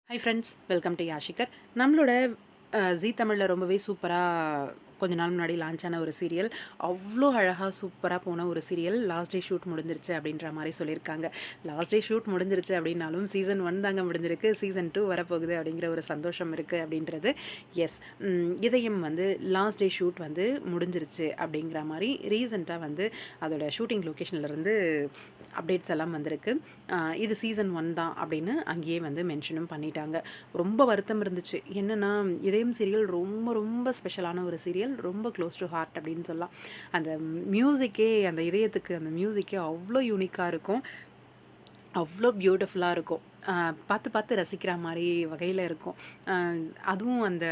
High friends, welcome to Yashikar. நம்மளோட ஜீ தமிழில் ரொம்பவே சூப்பராக கொஞ்ச நாள் முன்னாடி லான்ச் ஆன ஒரு சீரியல். அவ்வளோ அழகாக சூப்பராக போன ஒரு சீரியல். லாஸ்ட் டே ஷூட் முடிஞ்சிருச்சு அப்படின்ற மாதிரி சொல்லியிருக்காங்க. லாஸ்ட் டே ஷூட் முடிஞ்சிருச்சு அப்படின்னாலும் சீசன் 1 தாங்க முடிஞ்சிருக்கு. சீசன் 2 வரப்போகுது அப்படிங்கிற ஒரு சந்தோஷம் இருக்குது அப்படின்றது. எஸ், இதயம் வந்து லாஸ்ட் டே ஷூட் வந்து முடிஞ்சிருச்சு அப்படிங்கிற மாதிரி ரீசெண்டாக வந்து அதோட ஷூட்டிங் லொக்கேஷன்லேருந்து அப்டேட்ஸ் எல்லாம் வந்திருக்கு. இது சீசன் 1 தான் அப்படின்னு அங்கேயே வந்து மென்ஷனும் பண்ணிட்டாங்க. ரொம்ப வருத்தம் இருந்துச்சு. என்னென்னா, இதயம் சீரியல் ரொம்ப ரொம்ப ஸ்பெஷலான ஒரு சீரியல். ரொம்ப க்ளோஸ் டு ஹார்ட் அப்படின்னு சொல்லலாம். அந்த மியூசிக்கே, அந்த இதயத்துக்கு அந்த மியூசிக்கே அவ்வளோ யூனிக்காக இருக்கும். அவ்வளோ பியூட்டிஃபுல்லாக இருக்கும். பார்த்து பார்த்து ரசிக்கிற மாதிரி வகையில் இருக்கும். அதுவும் அந்த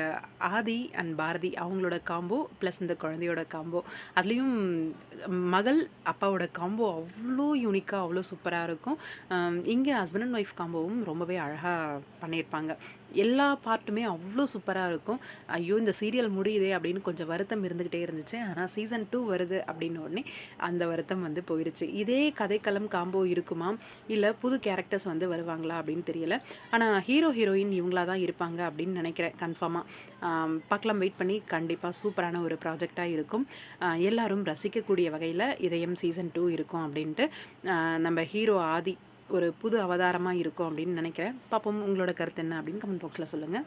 ஆதி அண்ட் பாரதி அவங்களோட காம்போ ப்ளஸ் இந்த குழந்தையோட காம்போ, அதுலேயும் மகள் அப்பாவோட காம்போ அவ்வளோ யூனிக்காக அவ்வளோ சூப்பராக இருக்கும். இங்கே ஹஸ்பண்ட் அண்ட் ஒய்ஃப் காம்போவும் ரொம்பவே அழகாக பண்ணியிருப்பாங்க. எல்லா பார்ட்டுமே அவ்வளோ சூப்பராக இருக்கும். ஐயோ, இந்த சீரியல் முடியுதே அப்படின்னு கொஞ்சம் வருத்தம் இருந்துக்கிட்டே இருந்துச்சு. ஆனால் சீசன் 2 வருது அப்படின்னு உடனே அந்த வருத்தம் வந்து போயிடுச்சு. இதே கதைக்களம் காம்போ இருக்குமா, இல்லை புது கேரக்டர்ஸ் வந்து வருவாங்களா அப்படின்னு தெரியல. ஆனால் ஹீரோ ஹீரோயின் இவங்களா தான் இருப்பாங்க அப்படின்னு நினைக்கிறேன் கன்ஃபார்மாக. பார்க்கலாம், வெயிட் பண்ணி. கண்டிப்பாக சூப்பரான ஒரு ப்ராஜெக்டாக இருக்கும். எல்லாரும் ரசிக்கக்கூடிய வகையில் இதயம் சீசன் 2 இருக்கும் அப்படின்ட்டு. நம்ம ஹீரோ ஆதி ஒரு புது அவதாரமாக இருக்கும் அப்படின்னு நினைக்கிறேன். பார்ப்போம், உங்களோட கருத்து என்ன அப்படின்னு கமெண்ட் பாக்ஸில் சொல்லுங்கள்.